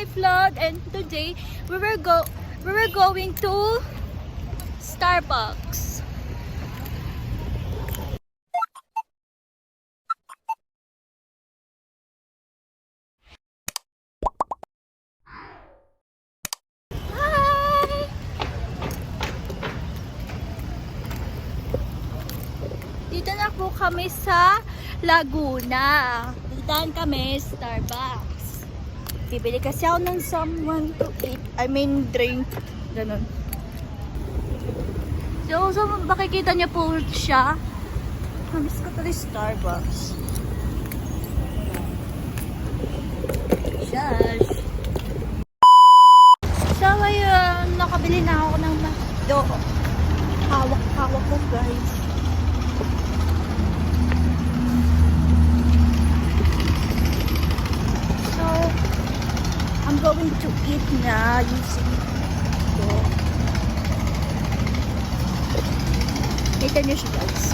my vlog, and today we were going to Starbucks. Hi! Dito na po kami sa Laguna. Puntahan kami Starbucks. Bibili kasi ako ng someone to eat. I mean drink. Ganun. So makikita niyo po siya. Miss ko tuloy Starbucks. Shush. So ayun, nakabili na ako ng McDo. Hawak-hawak ko guys. So I'm going to eat na using ito. Kita niyo siya guys.